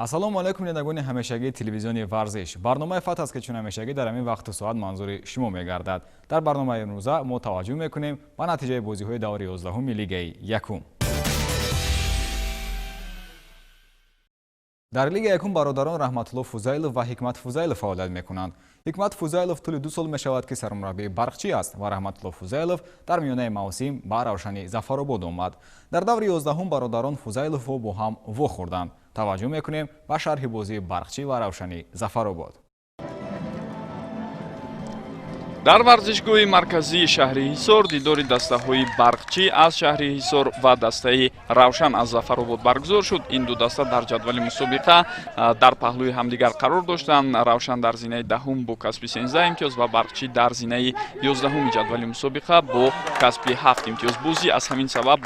ассалому алайкум ленагони ҳамешагии телевизиони варзиш. Барномаи фат аст ки чун ҳамешагӣ дар ҳамин вақту соат манзури шумо мегардад. Дар барномаи имрӯза мо таваҷҷӯҳ мекунем ба натиҷаи бозиҳои даври 11-уми Лигаи Якум. дар Лигаи Якум бародарон Раҳматулло Фузайлов ва Ҳикмат Фузайлов фаъолият мекунанд. Ҳикмат Фузайлов тӯли 2 сол мешавад ки сармураббии Барқчӣ аст ва Раҳматулло Фузайлов дар миёнаи мавсим ба Равшани Зафаробод омад. Дар даври 11-ум бародарон Фузайловҳо бо ҳам вохӯрданд. таваҷҷӯҳ мекунем ба шарҳи бозии Барқчӣ ва Равшани Зафаробод. дар варзишгоҳи марказии шаҳри Ҳисор дидори дастаҳои Барқчӣ аз шаҳри Ҳисор ва дастаи Равшан аз Зафаробод баргузор шуд. Ин ду даста дар ҷадвали мусобиқа дар паҳлӯи ҳамдигар қарор доштанд. Равшан дар зинаи 10-ум бо касби 13 имтиёз ва Барқчӣ дар зинаи 11-уми ҷадвали мусобиқа бо касби 7 имтиёз. Бозӣ аз ҳамин сабаб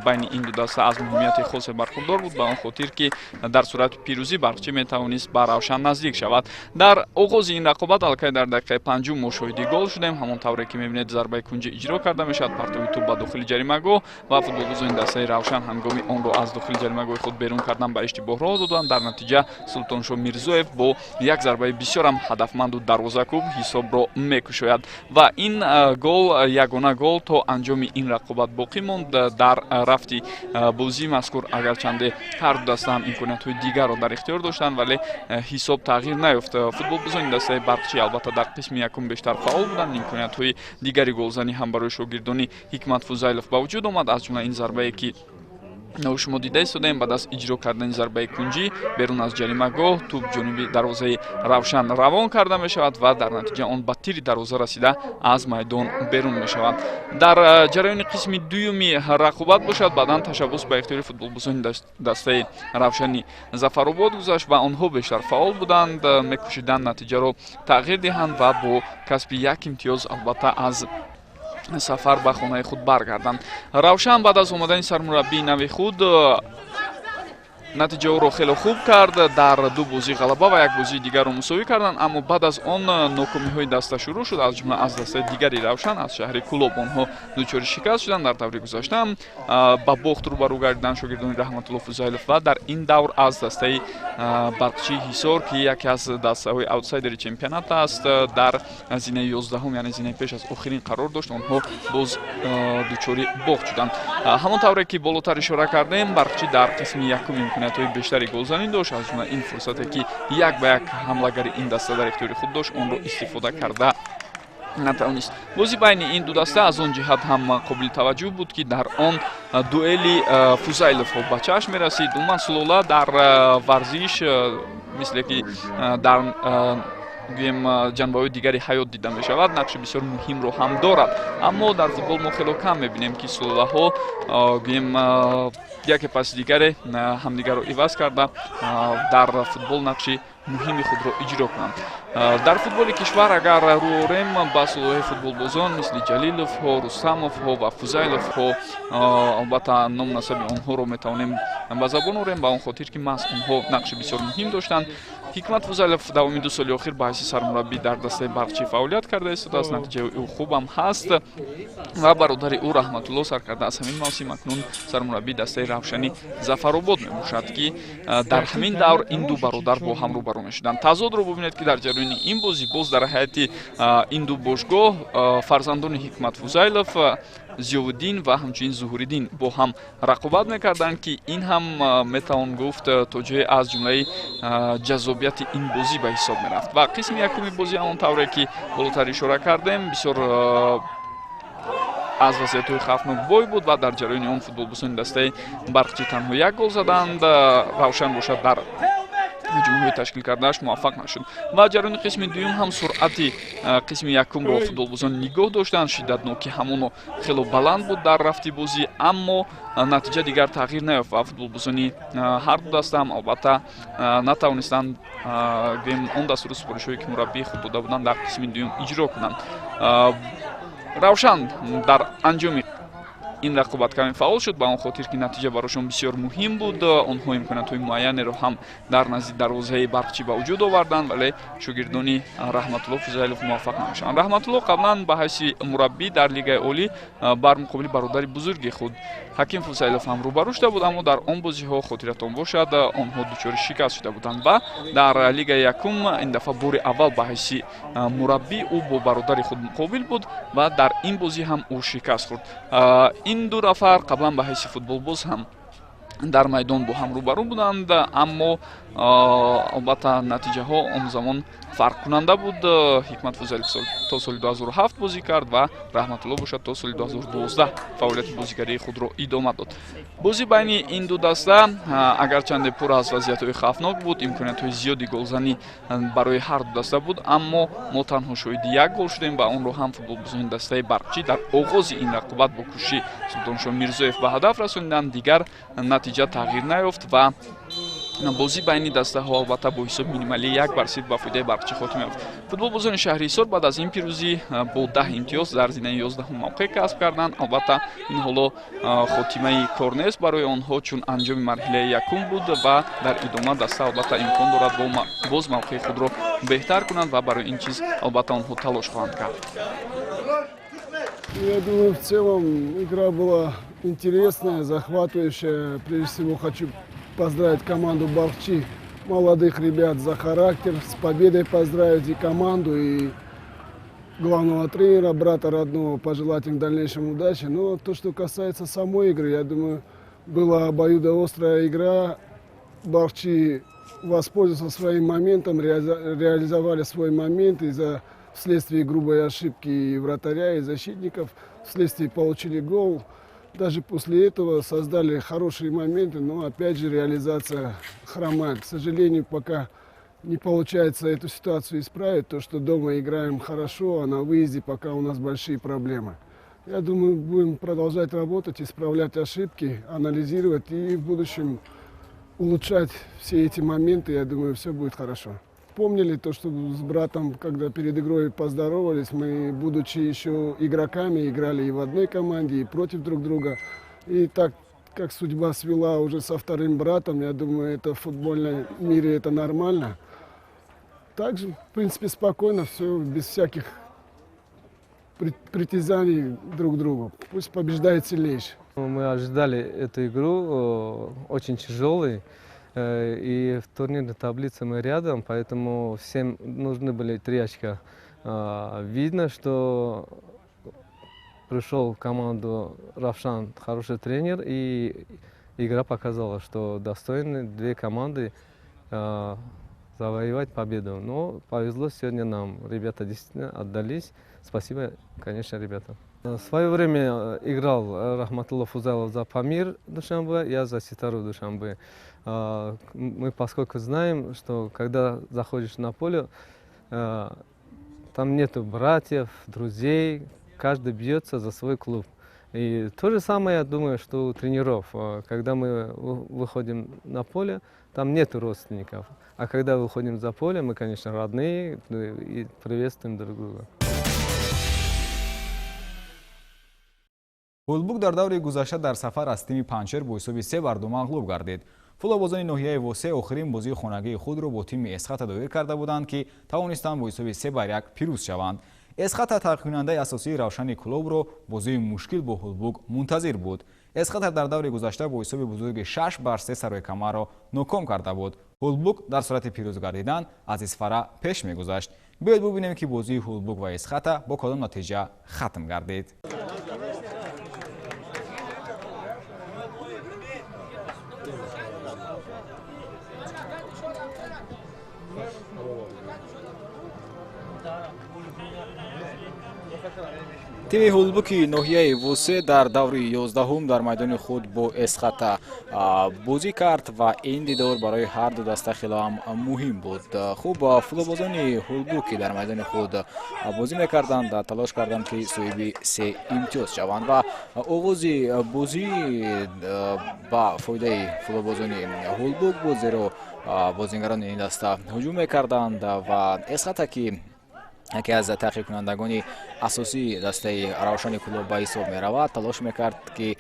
байни ин ду даста аз муҳимияти хосе бархурдор буд, ба он хотир ки дар сурати пирӯзӣ Барқчӣ метавонист ба Равшан наздик шавад. Дар оғози ин рақобат аллакай дар дақиқаи 5 мо шоҳиди гол шудем. ҳамон тавре ки мебинед зарбаи кунҷӣ иҷро карда мешавад, партови тӯб ба дохили ҷаримагоҳ ва футболбозони дастаи Равшан ҳангоми онро аз дохили ҷаримагоҳи худ берун кардан ба иштибоҳ роҳ доданд. Дар натиҷа Султоншоҳ Мирзоев бо як зарбаи бисёрам ҳадафманду дарвозакӯб ҳисобро мекушояд ва ин гол ягона гол то анҷоми ин рақобат боқӣ монд. дар рафти бозӣ мазкур агарчанде ҳар ду даста ҳам имкониятҳои дигарро дар ихтиёр доштанд, вале ҳисоб тағйир наёфт. Футболбозони дастаи Барқчӣ албатта дар қисми якум бештар фаъол буданд. имкониятҳои дигари голзанӣ ҳам барои шогирдони Ҳикмат Фузайлов ба вуҷуд омад. аз ҷумла ин зарбае ки шумо дида истодаем ба даст иҷро кардани зарбаи кунҷӣ берун аз ҷаримагоҳ тӯб ҷониби дарвозаи Равшан равон карда мешавад ва дар натиҷа он ба тири дарвоза расида аз майдон берун мешавад. дар ҷараёни қисми дуюми рақобат бошад баъдан ташаббус ба ихтиёри футболбозони дастаи Равшани Зафаробод гузашт ва онҳо бештар фаъол буданд, мекӯшиданд натиҷаро тағйир диҳанд ва бо касби 1 имтиёз албатта аз сафар ба хонаи худ баргарданд. Равшан баъд аз омадани сармураббии нави худ натиҷаҳоро хеле хуб кард. дар ду бозӣ ғалаба ва як бозии дигарро мусовӣ карданд, аммо баъд аз он нокомиҳои даста шурӯъ шуд. аз ҷумла аз дастаи дигари Равшан аз шаҳри Кӯлоб онҳо дучори шикаст шуданд. дар даври гузашта ба бохт рӯбарӯ гардиданд шогирдони Раҳматулло Фузайлов ва дар ин давр аз дастаи Барқчӣ Ҳисор ки яке аз дастаҳои аутсайдери чемпионат аст, дар зинаи 11-ум яъне зинаи пеш аз охирин қарор дошт, онҳо боз дучори бохт шуданд. ҳамон тавре ки болотар ишора кардем, Барқчӣ дар қисми якум имкониятҳои бештари голзанӣ дошт. аз ҷумла ин фурсате ки як ба як ҳамлагари ин даста дар ихтиёри худ дошт, онро истифода карда натавонист. бозӣ байни ин ду даста аз он ҷиҳат ҳам қобили таваҷҷӯҳ буд ки дар он дуэли Фузайловҳо ба чашм мерасид. умуман сулола дар варзиш мисле ки дар гӯем ҷанбаҳои дигари ҳаёт дида мешавад, нақши бисёр муҳимро ҳам дорад, аммо дар футбол мо хело кам мебинем ки сулолаҳо гӯем яке паси дигаре ҳамдигарро иваз карда дар футбол нақши муҳими худро иҷро кунанд. дар футболи кишвар агар рӯ орем ба сулоҳаи футболбозон мисли Ҷалиловҳо, Рустамовҳо ва Фузайловҳо албатта ном насаби онҳоро метавонем ба забон орем, ба он хотир ки маҳз онҳо нақши бисёр муҳим доштанд. Ҳикмат Фузайлов давоми 2 соли охир ба ҳайси сармураббӣ дар дастаи Барқчӣ фаъолият карда истодааст. натиҷаи ӯ хубам ҳаст ва бародари ӯ Раҳматулло саркарда аз ҳамин мавсим акнун сармураббии дастаи Равшани Зафаробод мебошад ки дар ҳамин давр ин ду бародар бо ҳам рӯбарӯ мешуданд. тазодро бубинед ки дар ҷараёни ин бозӣ боз дар ҳайати ин ду бошгоҳ фарзандони Ҳикмат Фузайлов Зиёвуддин ва ҳамчунин Зуҳуриддин бо ҳам рақобат мекарданд ки ин ҳам метавон гуфт то ҷое аз ҷумлаи ҷаззобияти ин бозӣ ба ҳисоб мерафт. ва қисми якуми бозӣ ҳамон тавре ки болотар ишора кардем бисёр аз вазъиятҳои хавфнок бой буд ва дар ҷараёни он футболбозони дастаи Барқчӣ танҳо як гол заданд. Равшан бошад дар ҳуҷумҳои ташкил кардааш муваффақ нашуд ва ҷараёни қисми дуюм ҳам суръати қисми якумро футболбозон нигоҳ доштанд. шиддатноки ҳамоно хело баланд буд дар рафти бозӣ, аммо натиҷа дигар тағйир наёфт ва футболбозони ҳар ду даста ҳам албатта натавонистанд гӯем он дастури супоришҳое ки мураббии худ дода буданд дар қисми дуюм иҷро кунанд. Равшан дар анҷоми ин рақобат каме фаъол шуд ба он хотир ки натиҷа барошон бисёр муҳим буд. Онҳо имкониятҳои муайянеро ҳам дар назди дарвозаи Барқчӣ ба вуҷуд оварданд, вале шогирдони Раҳматулло Фузайлов муваффақ намешаванд. Раҳматулло қаблан ба ҳайси мураббӣ дар Лигаи олӣ бар муқобили бародари бузурги худ Ҳаким Фузайлов ҳам рӯбарӯ шуда буд, аммо дар он бозиҳо хотиратон бошад онҳо дучори шикаст шуда буданд ва дар Лигаи якум ин дафъа бори аввал ба ҳайси мураббӣ ӯ бо бародари худ муқобил буд ва дар ин бозӣ ҳам ӯ шикаст хӯрд. Ин ду нафар қаблан ба ҳайси футболбоз ҳам дар майдон бо ҳам рӯбарӯ буданд, аммо албатта натиҷаҳо он замон фарқкунанда буд. Ҳикмат Фузайлов то соли 2007 бозӣ кард ва Раҳматулло бошад то соли 2012 фаъолияти бозигарии худро идома дод. Бозӣ байни ин ду даста агарчанде пур аз вазъиятҳои хавфнок буд, имкониятҳои зиёди голзанӣ барои ҳар ду даста буд, аммо мо танҳо шоҳиди як гол шудем ва онро ҳам футболбозони дастаи Барқчӣ дар оғози ин рақобат бо кӯшиши Султоншоҳ Мирзоев ба ҳадаф расониданд. Дигар натиҷа тағйир наёфт ва бозӣ байни дастаҳо албатта бо ҳисоби минималии 1-0 ба фоидаи Барқчӣ хотима ёфт. Футболбозони Шаҳрисор баъд аз ин пирӯзӣ бо 10 имтиёз дар зинаи 11 мавқеъ касб карданд. Албатта ин ҳоло хотимаи кор нест барои онҳо, чун анҷоми марҳилаи якум буд ва дар идома даста албатта имкон дорад боз мавқеи худро беҳтар кунанд ва барои ин чиз албатта онҳо талош хоҳанд кард. Я думаю, в целом игра была интересная, захватывающая. Прежде всего хочу поздравить команду Барқчӣ, молодых ребят за характер, с победой поздравить и команду, и главного тренера, брата родного, пожелать им в дальнейшем удачи. Но то, что касается самой игры, я думаю, была обоюдоострая игра. Барқчӣ воспользовался своим моментом, реализовали свой момент вследствие грубой ошибки и вратаря, и защитников, вследствие получили гол. Даже после этого создали хорошие моменты, но опять же реализация хромает. К сожалению, пока не получается эту ситуацию исправить, то, что дома играем хорошо, а на выезде пока у нас большие проблемы. Я думаю, будем продолжать работать, исправлять ошибки, анализировать и в будущем улучшать все эти моменты. Я думаю, все будет хорошо. Помнили то, что с братом, когда перед игрой поздоровались, мы, будучи еще игроками, играли и в одной команде, и против друг друга. И так как судьба свела уже со вторым братом, я думаю, это в футбольном мире это нормально. Также, в принципе, спокойно, все, без всяких притязаний друг к другу. Пусть побеждает сильнейший. Мы ожидали эту игру, очень тяжелой. И в турнирной таблице мы рядом, поэтому всем нужны были 3 очка. Видно, что пришел в команду Равшан хороший тренер, и игра показала, что достойны 2 команды завоевать победу. Но повезло сегодня нам. Ребята действительно отдались. Спасибо, конечно, ребятам. В свое время играл Раҳматулло Фузайлов за Памир Душанбе, я за Ситару Душанбе. Мы поскольку знаем, что когда заходишь на поле, там нету братьев, друзей, каждый бьется за свой клуб. И то же самое, я думаю, что у тренеров. Когда мы выходим на поле, там нету родственников. А когда выходим за поле, мы, конечно, родные и приветствуем друг друга. ҳулбук дар даври гузашта дар сафар аз тими Панчер бо ҳисоби 3-2 мағлуб гардид. футболбозони ноҳияи Восе охирин бозии хонагии худро бо тими Эсхата доир карда буданд ки тавонистанд бо ҳисоби 3-1 пирӯз шаванд. Эсхата таҳқиқкунандаи асосии Равшани клубро бозии мушкил бо ҳулбук мунтазир буд. Эсхата дар даври гузашта бо ҳисоби бузурги 6-3 сарои камаро ноком карда буд. ҳулбук дар сурати пирӯз гардидан аз Исфара пеш мегузашт. биёед бубинем ки бозии ҳулбук ва Эсхата бо кадом натиҷа хатм гардид. тими ҳулбуки ноҳияи Восе дар даври 11 дар майдони худ бо Эсхата бозӣ кард ва ин дидор барои ҳар ду даста хелам муҳим буд. хуб, футболбозони ҳулбуки дар майдони худ бозӣ мекарданд, талош карданд ки соҳиби 3 имтиёз шаванд ва оғози бозӣ ба фоидаи футболбозони ҳулбук буд, зеро бозингарони ин даста ҳуҷум мекарданд ва Эсхата ки یکی از تعقیب کنندگان اساسی دسته روشن کلوب به حساب می رود. تلاش میکرد که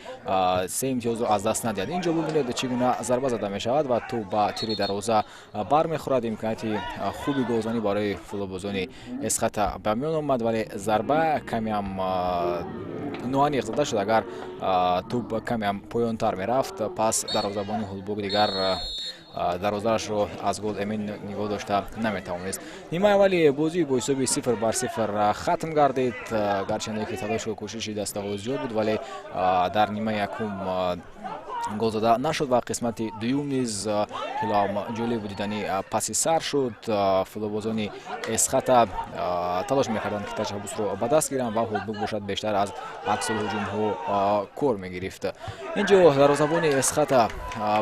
3 امتیاز از دست ندهد. اینجا ببینید چگونه ضربه زده می شود و توپ به تیر دروازه برمیخورد. امکانات خوبی گلزنی برای فلوبوزون اسخط به میان آمد، ولی ضربه کمی هم نوانیق زده شد. اگر توپ کمی هم پایانتر می رفت پس دروازه‌بان هولبوک دیگر دروازه‌اش رو از گل امین نگاه داشته نمیتوانست. نیمه اولی بازی با حساب 0-0 ختم گردید، گرچه که تلاش و کوشش دست زیاد بود ولی در نیمه یکم گل زده نشد و قسمت دوم نیز خیلی جالب بود دیدنی پاسی سر شد. فلوبوزان اسخط تلاش میکردند که تشبث رو به دست گیرند و هولبوک باشد بیشتر از عکس الهجوم ها کار میگرفت. اینجا دروازه‌بان اسخط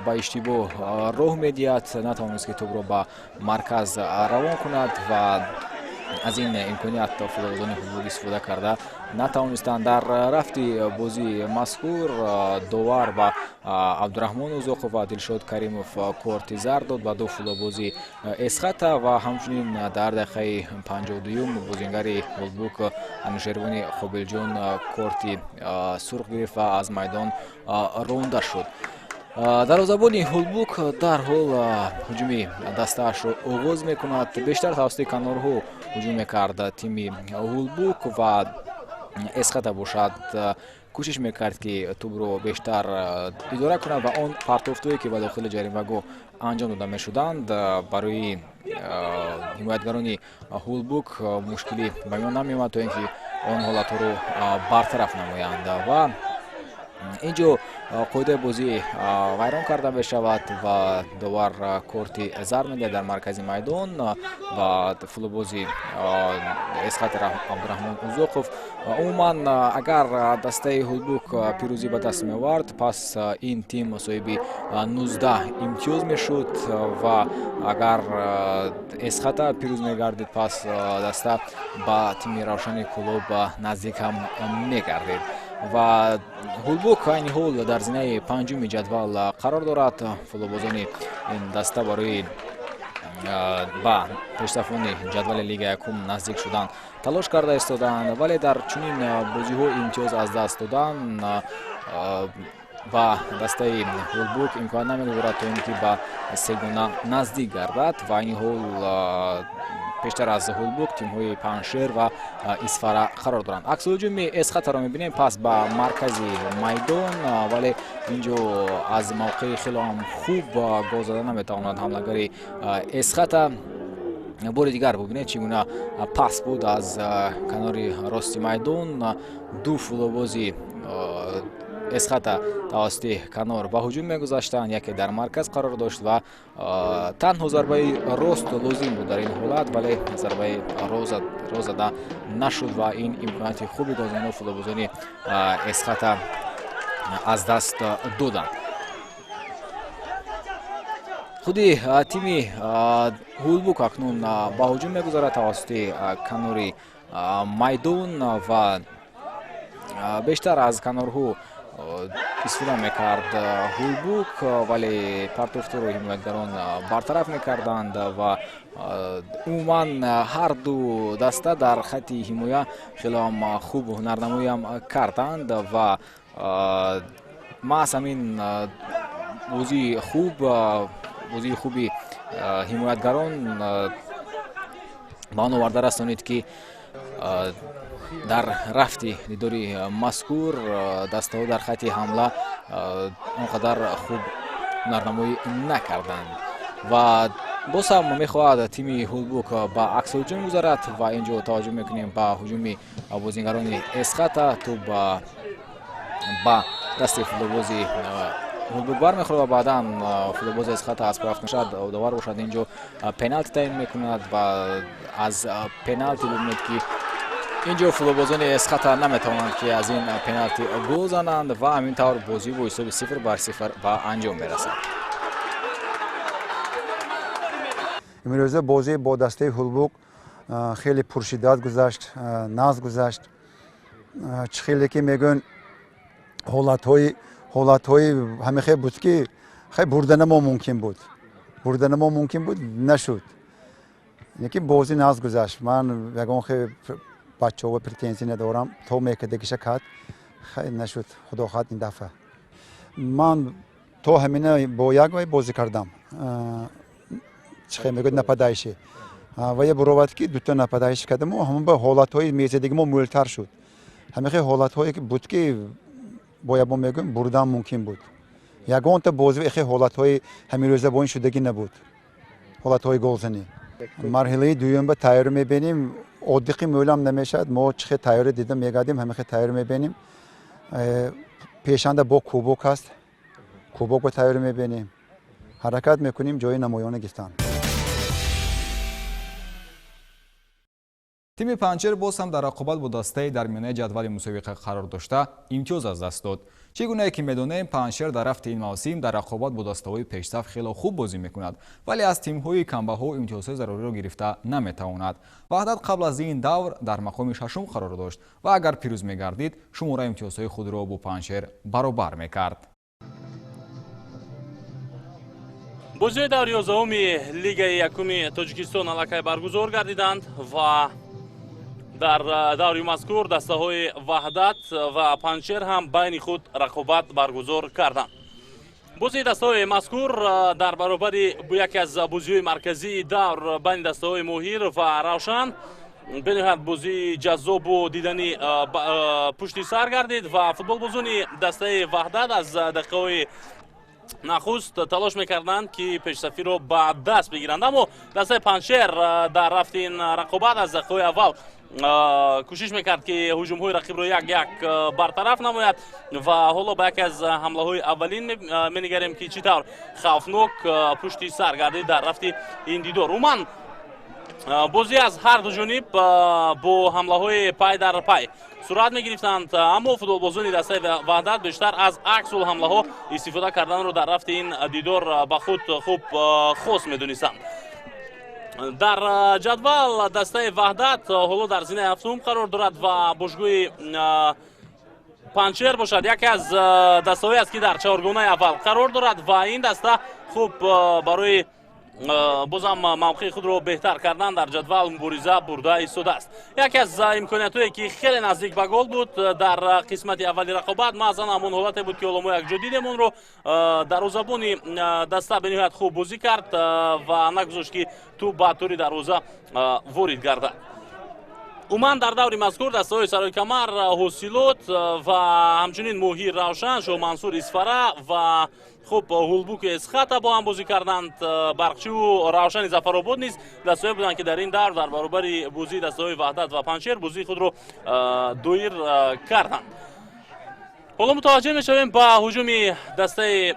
با اشتباه راه میدهد، نتوانست که توپ را به مرکز روان کند و از این امکانیت فلوبوزان هولبوک استفاده کرده نتوانستند. در رفتی بازی مذکور داور با عبدالرحمن اوزاقوف و دلشاد کریموف کارت زرد داد به دو فلوبوزی اسخط و همچنین در دقیقه 52 بازیگر هولبوک انوشیروان خوبلجان کارت سرخ گرفت و از میدان رانده شد. دروازه‌بان هولبوک در حال هجومی دستش را آغاز میکند. بیشتر توسط کنارها هجوم میکرد تیم هولبوک و اسخط باشد کوشش میکرد که توپ رو بیشتر اداره کند و آن پرتافتهایی که به داخل جریمه‌گاه انجام داده میشدند برای حمایتگران هولبوک مشکلی به میان نمی‌آمد تا اینکه آن حالت رو برطرف نمایند و اینجا قاعده بازی ویران کرده می شود و داور کارت زرد می‌دهد در مرکز میدان و فلوبوزی اسخط عبدالرحمن اوزاقوف. عموما اگر دسته هولبوک پیروزی به دست می‌آورد پس این تیم صاحب 19 امتیاز میشد و اگر اسخط پیروز می‌گردید پس دسته به تیم روشن کلوب نزدیک هم می‌گردید و هولبوک این حال در زینه پنجم جدول قرار دارد. فلوبوزان این دسته برای با پیشرفت‌های جدول لیگ یکم نزدیک شدن تلاش کرده ایستادند ولی در چنین بازی‌ها امتیاز از دست دادن و دسته هولبوک امکان نمی‌دارد تا اینکه به سگانه نزدیک گردد و این حال بیشتر از هولبوک تیم‌های پنشیر و اسفره قرار دارند. عکس الهجوم اسخط را می‌بینیم پس به مرکز میدان ولی اینجا از موقع خیلی هم خوب گل زدن نمی‌تواند حمله‌گر اسخط. بار دیگر ببینید چگونه پاس بود از کنار راست میدان. دو فلوبوزی اسخط توسط کنار به هجوم می‌گذاشتند، یکی در مرکز قرار داشت و تنها ضربه راست لازم بود در این حالت ولی ضربه راست زده نشد و این امکانات خوبی گلزنی فلوبوزان اسخط از دست دادند. خودی تیم هولبوک اکنون به هجوم می‌گذارد توسط کنار میدان و بیشتر از کنارها استفاده میکرد هولبوک ولی پرتافته رو حمایتگران برطرف میکردند و عموما هر دو دسته در خط حمایت خیلی هم خوب هنرنمایی هم کردند و ما از همین بازی خوبی حمایتگران به آن آورده رسانید که در رفتی دیداری مذکور دسته ها در خط حمله اونقدر خوب هنرنمایی نکردند و باز هم میخواهد تیم هولبوک با عکس هجوم گذارد و اینجا توجه میکنیم با هجوم بازیگران اسخط تو با دست فلوبوزی هولبوک برمیخورد و بعدا فلوبوز اسخط از پرافت میشد داور باشد اینجا پنالتی تعیین میکند و از پنالتی ببینید که اینجا فلوبوزان اسخط نمیتوانند که از این پنالتی گل زنند و همینطور بازی با حساب 0-0 به انجام میرسد. امروزه بازی با دسته هولبوک خیلی پرشدت گذشت، ناز گذشت. خیلی که میگن حالت‌های همیشه بود که خیلی بردن ما ممکن بود نشد. یکی بازی ناز گذشت من یگان خیلی بچه ها پرتنزی ندارم تو میکردگیش کرد خیلی نشد خدا خواهد این دفعه من تو همینه با یک بازی کردم چه میگوید نپدایشی و یه بروت که دو تا نپدایش کردم و همون به حالت های میزه دیگه ما مولتر شد همه خیلی حالت هایی که بود که باید میگم بردن ممکن بود یگان تا بازی خیلی حالت های همین روزه با این شدگی نبود حالت های گلزنی مرحله دوم به تیار میبینیم عادی مولم نمیشد ما چه تیار دیدم میگادیم همه خیلی تیار میبینیم پیشنده با کوبوک هست کوبوک به تیار میبینیم حرکت میکنیم جای نمایان گیستان تیم پنچر باز هم در رقابت با دسته در میانه جدول مسابقه قرار داشته امتیاز از دست داد. چگونه که میدونیم پنچر در رفت این موسم در رقابت با دسته‌های پیشرفت خیلی خوب بازی میکند ولی از تیم‌های کمبها امتیازهای ضروری را گرفته نمیتواند. وحدت قبل از این دور در مقام ششم قرار داشت و اگر پیروز میگردید شماره امتیازهای خود را با پنچر برابر میکرد. بازی در 11 لیگ یکم تاجیکستان علاقه برگزار گردیدند و در دوری مذکور دسته‌های وحدت و پنچر هم بین خود رقابت برگزار کردند. بازی دسته‌های مذکور در برابر یکی از بازی‌های مرکزی دور بین دسته‌های موهیر و روشن بنهایت بازی جذاب و دیدنی پشت سر گردید و فوتبال بازان دسته وحدت از دقیقه نخست تلاش میکردند که پیشرفتی رو به دست بگیرند اما دسته پنچر در رفت این رقابت از دقیقه اول کوشش میکرد که هجوم های رقیب رو یک برطرف نماید و حالا با یکی از حمله های اولین می‌نگریم که چطور خوفناک پشت سر گردید در رفت این دیدار. عموما بازی از هر دو جانب با حمله های پای در پای صورت می‌گرفتند اما فوتبالبازان دسته وحدت بیشتر از عکس الحمله ها استفاده کردن رو در رفت این دیدار با خود خوب خاص می‌دونستند. در جدول دسته وحدت حالا در زینه هفتم قرار دارد و باشگاه پنچر باشد یکی از دسته‌هایی است که در چهارگانه اول قرار دارد و این دسته خوب برای بازم موقع خود رو بهتر کردن در جدول مبارزه برده ایستاده است. یکی از امکانیت‌هایی که خیلی نزدیک به گل بود در قسمت اولی رقابت مثلا همون حالتی بود که ما یک جدیدمون رو در زبان دسته به نهایت خوب بازی کرد و نگذاشت که تو به طوری در روزه وارد گردد. عموما در دور مذکور دسته‌های سرای کمر حاصلات و همچنین موهیر روشن شو منصور اسفره و خوب هولبوک اسخط با هم بازی کردند. برقچی و روشن ظفرآباد نیز دسته‌ای بودند که در این دور در برابر بازی دسته‌های وحدت و پنچر بازی خود رو دویر کردند. حالا متوجه میشویم با هجوم دسته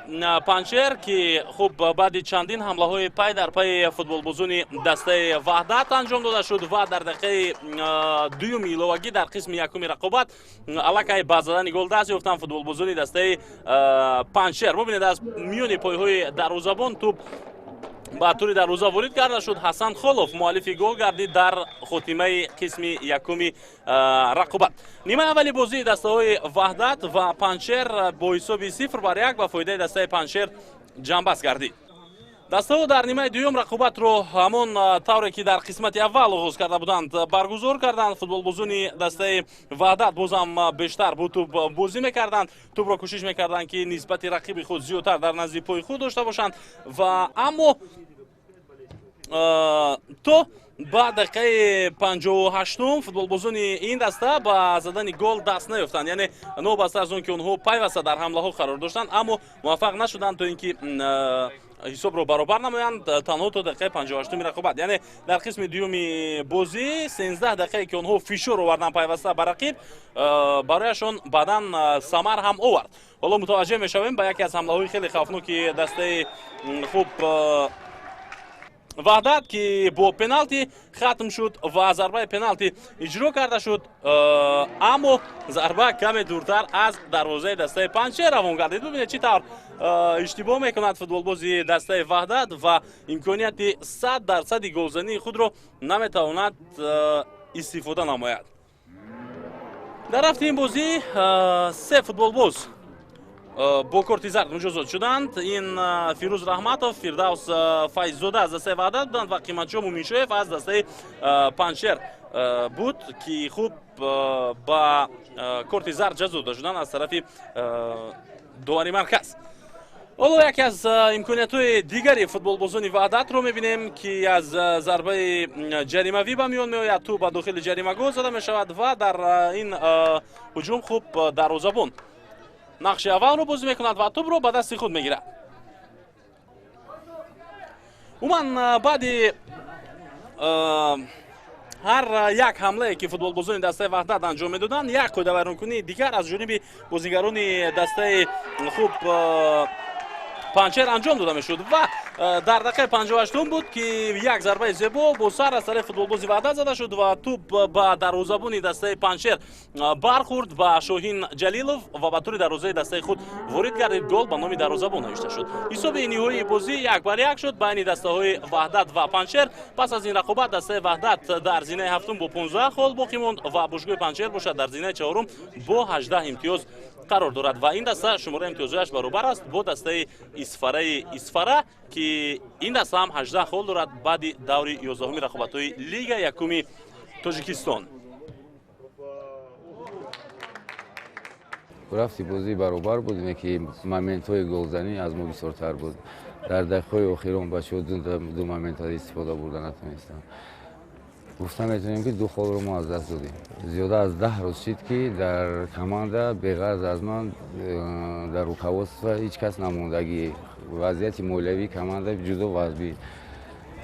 پنچر که خوب بعد چندین حمله های پای در پای فوتبالبازان دسته وحدت انجام داده شد و در دقیقه دوم ایلوگی در قسم یکم رقابت علاقه به زدن گل دست یافتند فوتبالبازان دسته پنچر. ببینید از میان پایهای دروازه‌بان توپ با طوری در روزه وارد کرده شد. حسن خلوف مؤلف گل گردید در خاتمه قسم یکم رقابت. نیمه اولی بازی دسته‌های وحدت و پنچر با حساب 0-1 به فایده دسته پنچر جنبست گردید. دسته‌ها در نیمه دوم رقابت رو همون طوری که در قسمت اول آغاز کرده بودند برگزار کردند. فوتبالبازان دسته وحدت بازم بیشتر با توپ بازی می‌کردند، توپ را کوشش می‌کردند که نسبت رقیب خود زیادتر در نزد پای خود داشته باشند و اما تو بعد دقیقه 58 فوتبالبازان این دسته با زدن گل دست نیافتند، یعنی نوبسته از اون که اونها پیوسته در حمله ها قرار داشتند اما موفق نشدند تا اینکه حساب رو برابر نمایند تنها تا دقیقه 58 رقابت. یعنی در قسم دوم بازی 13 دقیقه که اونها فشار آوردن پیوسته بر رقیب برایشون بعداً ثمر هم آورد. حالا متوجه میشویم با یکی از حمله های خیلی خوفناک دسته خوب وحدت که با پنالتی ختم شد و ضربه پنالتی اجرا کرده شد اما ضربه کمی دورتر از دروازه دسته پنچر روان گردید. ببینید چطور اشتباه میکند فوتبالبازی دسته وحدت و امکانیت 100% گلزنی خود رو نمیتواند استفاده نماید. در رفت این بازی 3 فوتبالباز бо корти зард муҷозот шуданд. Ин Фирӯз Раҳматов, Фирдавс Файззода аз дастаи Ваҳдат буданд ва Қиматҷон Муминшоев аз дастаи Панҷшер буд ки хуб ба корти зард ҷазо дода шуданд аз тарафи довари марказ. ҳоло яке аз имкониятҳои дигари футболбозони Ваҳдатро мебинем ки аз зарбаи ҷаримавӣ ба миён меояд. Ту ба дохили ҷаримагоҳ зада мешавад ва дар ин ҳуҷум хуб дарвозабон нақши аввалро бозӣ мекунад ва тӯбро ба дасти худ мегирад. умуман баъди ҳар як ҳамлае ки футболбозони дастаи Ваҳдат анҷом медоданд, як қоидавайронкунии дигар аз ҷониби бозигарони дастаи хуб Панҷшер анҷом дода мешуд ва дар дақиқаи 58 буд ки як зарбаи зебо бо сар аз тарафи футболбози Ваҳдат зада шуд ва тӯб ба дарвозабони дастаи Панҷшер бархӯрд ба Шоҳин Ҷалилов ва ба тури дарвозаи дастаи худ ворид гардид. Гол ба номи дарвозабон навишта шуд. ҳисоби ниҳоии бозӣ 1-1 шуд байни дастаҳои Ваҳдат ва Панҷшер. пас аз ин рақобат дастаи Ваҳдат дар зинаи ҳафтум бо 15 хол боқӣ монд ва бошгоҳи Панҷшер бошад дар зинаи чаҳорум бо 18 имтиёз қарор дорад ва ин даста шумора имтиёзҳояш баробар аст бо дастаи Исфараи Исфара ки ин даста ҳам 18 хол дорад баъди даври 11-уми рақобатҳои Лигаи Якуми Тоҷикистон. рафти бозӣ баробар буд, ине ки моментҳои голзанӣ аз мо бисёртар буд. дар дақиқаҳои охирон бачаҳо ду момент аз истифода бурда натонистанд. гуфта метавонем ки ду холро мо аз даст додем. зиёда аз 10 рӯз шид ки дар команда беғарз аз ман дар руководство ҳеҷ кас намондагӣ. вазъияти молиявии команда ҷудо вазби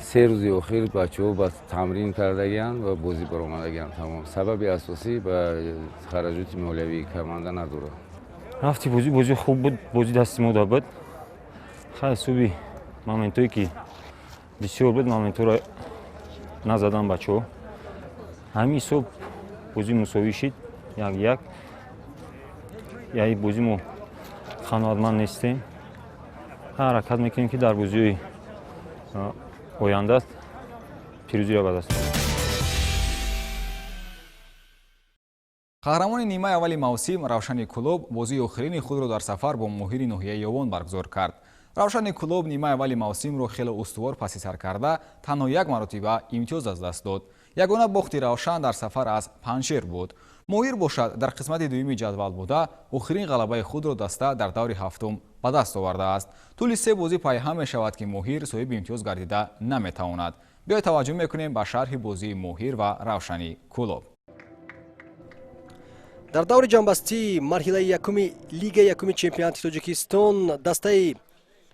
3 рӯзи охир бачаҳо ба тамрин кардагианд ва бозӣ баромадагианд. тамом сабаби асосӣ ба хараҷоти молиявии команда надорад. рафти бозӣ хуб буд, бозӣ дасти мо буд. хай ҳисоби моментое ки бисёр буд, моментҳоро назадан бачаҳо. ҳамин ҳисоб бозӣ мусовӣ шид 1-1. яъни бозӣ мо қаноатманд нестем. ҳаракат мекунем ки дар бозиҳои оянда пирӯзиро ба даст орем. қаҳрамони нимаи аввали мавсим Равшани Кулоб бозии охирини худро дар сафар бо Моҳири Ноҳияи Ёвон баргузор кард. Равшани Кулоб нимаи аввали мавсимро хеле устувор паси сар карда танҳо як маротиба имтиёз аз даст дод. ягона бохти Равшан дар сафар аз Панҷшер буд. Моҳир бошад дар қисмати дуюми ҷадвал буда охирин ғалабаи худро даста дар даври ҳафтум ба даст овардааст. тӯли 3 бозӣ пайҳам мешавад ки Моҳир соҳиби имтиёз гардида наметавонад. биёед таваҷҷӯҳ мекунем ба шарҳи бозии Моҳир ва Равшани Кулоб. дар даври ҷанбастии марҳилаи якуми Лигаи Якуми Чемпионати Тоҷикистон дастаи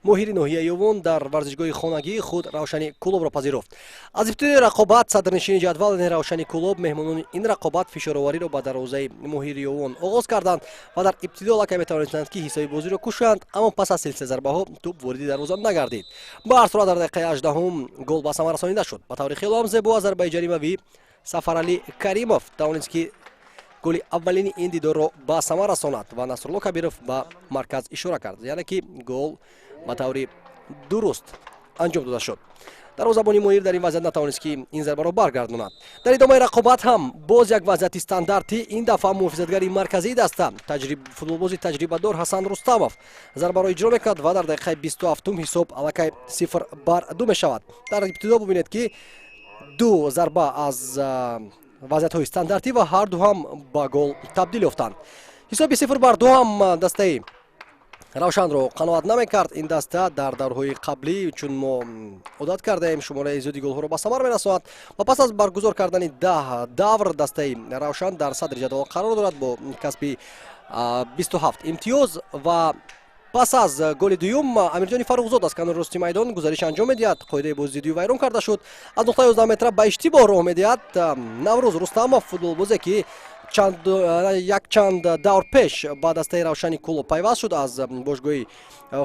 Моҳири Ноҳияи Ёвон дар варзишгоҳи хонагии худ Равшани Кулобро пазируфт. аз ибтидои рақобат садрнишини ҷадвал Равшани Кулоб меҳмонони ин рақобат фишоровариро ба дарвозаи Моҳири Ёвон оғоз карданд ва дар ибтидо лакай метавонистанд ки ҳисоби бозиро кушанд, аммо пас аз силсила зарбаҳо тӯб вориди дарвоза нагардид. ба ҳар сурат дар дақиқаи 18-ум гол ба самара расонида шуд. ба таври хело ҳам зебо аз зарбаи ҷаримавӣ Сафаралӣ Каримов тавонист ки голи аввалини ин дидорро ба самара расонад ва Насрулло Кабиров ба марказ ишора кард, яъне ки гол ба таври дуруст анҷом дода шуд. дарвозабони Моҳир дар ин вазъият натавонист ки ин зарбаро баргардонад. дар идомаи рақобат ҳам боз як вазъияти стандарти ин дафъа муҳофизатгари марказии даста футболбози таҷрибадор Ҳасан Рустамов зарбаро иҷро мекард ва дар дақиқаи 27 ҳисоб аллакай 0-2 мешавад. дар ибтидо бубинед ки ду зарба аз вазъиятҳои стандартӣ ва ҳарду ҳам ба гол табдил ёфтанд. ҳисоби 0-2 ҳам дастаи Равшанро қаноат намекард. ин даста дар даврҳои қаблӣ чун мо одат кардаем шумораи зиёди голҳоро ба самар мерасонад ва пас аз баргузор кардани 10 давр дастаи Равшан дар садри ҷадвал қарор дорад бо касби 27 имтиёз ва пас аз голи дуюм Амирҷони Фаррухзод аз канори рости майдон гузариш анҷом медиҳад. қоидаи бозидию вайрон карда шуд. аз нуқтаи 11 метра ба иштибоҳ роҳ медиҳад Наврӯз Рустамов, футболбозе ки якчанд давр пеш ба дастаи Равшани Кулоб пайваст шуд аз бошгоҳи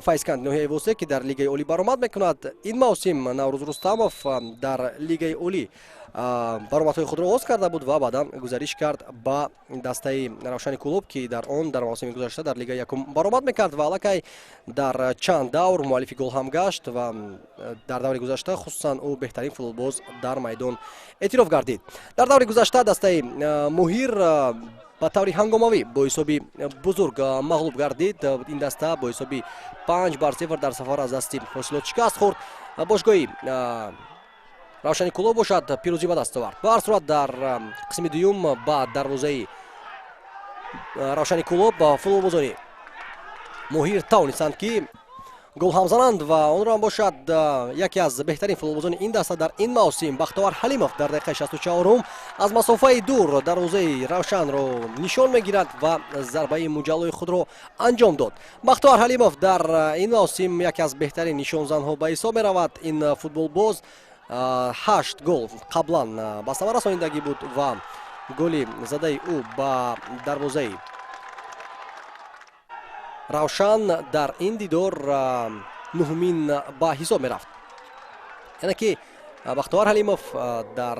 Файзканд Ноҳияи Восе ки дар Лигаи Олӣ баромад мекунад. ин мавсим Наврӯз Рустамов дар Лигаи Олӣ баромадҳои худро оз карда буд ва баъдан гузариш кард ба дастаи Равшани Кулоб, ки дар он дар мавсими гузашта дар Лигаи Якум баромад мекард ва аллакай дар чанд давр муаллифи гол ҳам гашт ва дар даври гузашта хусусан ӯ беҳтарин футболбоз дар майдон эътироф гардид. Дар даври гузашта дастаи Муҳир ба таври ҳангомавӣ бо ҳисоби бузург мағлуб гардид. Ин даста бо ҳисоби 5-0 дар сафар аз дасти ҳосилот шикаст хӯрд. бошгоҳи Равшани Кулоб бошад пирӯзӣ ба даст овард. Ба ҳар сурат дар қисми дуюм ба дарвозаи Равшани Кулоб футболбозони Муҳир тавонистанд ки гол ҳам зананд ва онро ҳам бошад яке аз беҳтарин футболбозони ин даста дар ин мавсим Бахтовар Ҳалимов дар дақиқаи 64 аз масофаи дур дарвозаи Равшанро нишон мегирад ва зарбаи муҷаллои худро анҷом дод. Бахтовар Ҳалимов дар ин мавсим яке аз беҳтарин нишонзанҳо ба ҳисоб меравад. Ин футболбоз 8 гол қаблан ба самара расонидагӣ буд ва голи задаи ӯ ба дарвозаи Равшан дар ин дидор нуҳумин ба ҳисоб мерафт. яъне ки Бахтовар Ҳалимов дар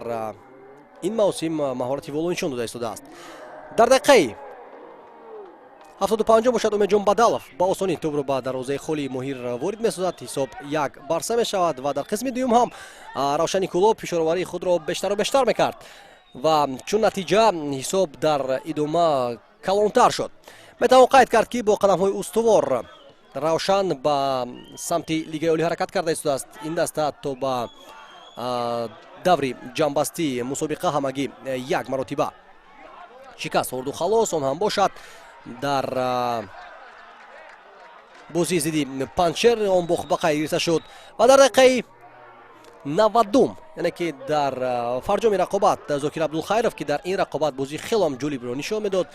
ин мавсим маҳорати воло нишон дода истодааст. дар дақиқаи 75 бошад Умедҷон Бадалов ба осонӣ тӯбро ба дарвозаи холии Муҳир ворид месозад. ҳисоб 1-0 мешавад ва дар қисми дуюм ҳам Равшани Кулоб пешораварии худро бештару бештар мекард ва чун натиҷа ҳисоб дар идома калонтар шуд. метавон қайд кард ки бо қадамҳои устувор Равшан ба самти Лигаи Олӣ ҳаракат карда истодааст. ин даста то ба даври ҷамъбастии мусобиқа ҳамагӣ 1 маротиба шикаст хӯрду халос. он ҳам бошад дар бозии зидди Панчер он бохбақай гирифта шуд ва дар дақиқаи 90 яъне ки дар фарҷоми рақобат Зокир Абдулхайров ки дар ин рақобат бозии хелом ҷолибро нишон медод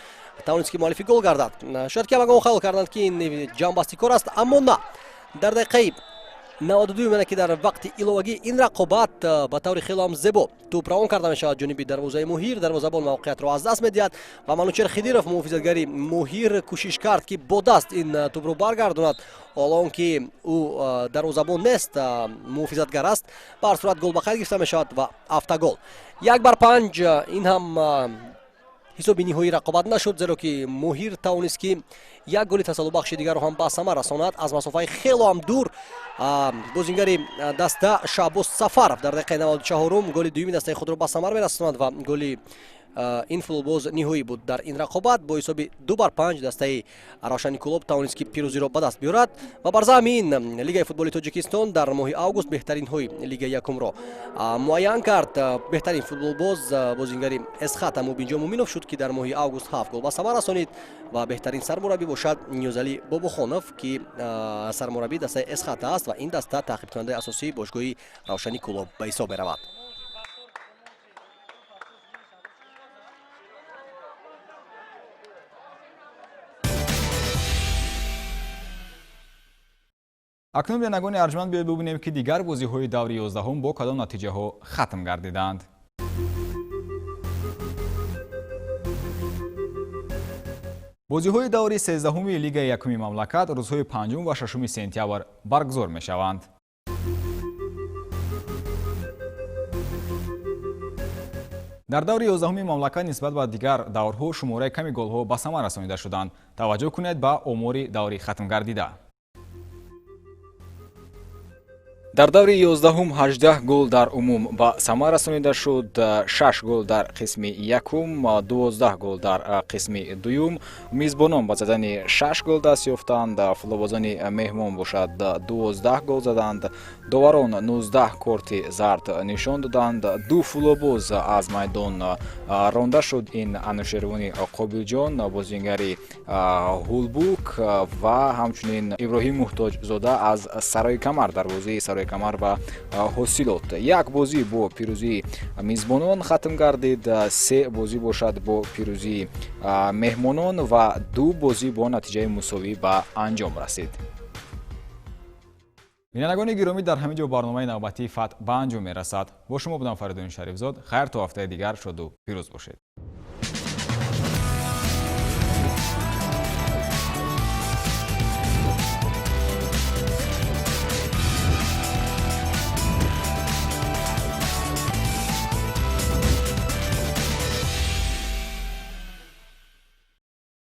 тавонист ки муаллифи гол гардад. шояд ки ҳамагон хаёл карданд ки ин ҷамъбастикор аст, аммо на. дар дақиқаи 92 яъне ки дар вақти иловагии ин рақобат ба таври хелом зебо тӯб равон карда мешавад ҷониби дарвозаи Муҳир. дарвозабон мавқеиятро аз даст медиҳад ва Манучер Хидиров муҳофизатгари Муҳир кӯшиш кард ки бо даст ин тӯбро баргардонад, ҳолон ки ӯ дарвозабон нест, муҳофизатгар аст. ба ҳар сурат гол ба қайд гирифта мешавад ва автогол 1-5. ин ҳам ҳисоби ниҳоии рақобат нашуд, зеро ки Муҳир тавонист ки як голи тасаллубахши дигарро ҳам ба самар расонад аз масофаи хело ҳам дур. бозингари даста Шаҳбоз Сафаров дар дақиқаи 94 голи дуюми дастаи худро ба самар мерасонад ва голи ин футболбоз ниҳоӣ буд дар ин рақобат. бо ҳисоби 2-5 дастаи Равшани Кулоб тавонист ки пирӯзиро ба даст биёрад ва бар замин Лигаи футболи Тоҷикистон дар моҳи август беҳтаринҳои Лигаи Якумро муайян кард. беҳтарин футболбоз бозингари Эсхата Мубинҷон Муминов шуд ки дар моҳи август 7 гол ба самар расонид ва беҳтарин сармураббӣ бошад Ниёзалӣ Бобохонов ки сармураббии дастаи Эсхата аст ва ин даста таъқибкунандаи асосии бошгоҳи Равшани Кулоб ба ҳисоб меравад. акнун бинагони арҷманд биёед бубинем ки дигар бозиҳои даври 11 бо кадом натиҷаҳо хатм гардиданд. бозиҳои даври 13 Лигаи Якуми мамлакат рӯзҳои 5 ва 6 сентябр баргузор мешаванд. дар даври 11 мамлакат нисбат ба дигар даврҳо шумораи ками голҳо ба самар расонида шуданд. таваҷҷӯҳ кунед ба омори даври хатм гардида. дар даври 11 18 гол дар умум ба самар расонида шуд, 6 гол дар қисми якум, 12 гол дар қисми дуюм. мизбонон ба задани 6 гол даст ёфтанд, футболбозони меҳмон бошад 12 гол заданд, доварон 19 корти зард нишон доданд, 2 футболбоз аз майдон ронда шуд. ин Анушервони Қобилҷон, бозингари Ҳулбук ва ҳамчунин Иброҳим Муҳтоҷзода аз Сарои Камар, дарвозаи Сарои Камар ва ҳосилот. як бозӣ бо пирӯзии мизбонон хатм гардид, 3 бозӣ бошад бо пирӯзии меҳмонон ва 2 бозӣ бо натиҷаи мусовӣ ба анҷом расид. бинандагони гиромӣ, дар ҳамин ҷо барномаи навбатии ФАТ ба анҷом мерасад. бо шумо будам Фаридуни Шарифзод. хайр то ҳафтаи дигар шоду пирӯз бошед.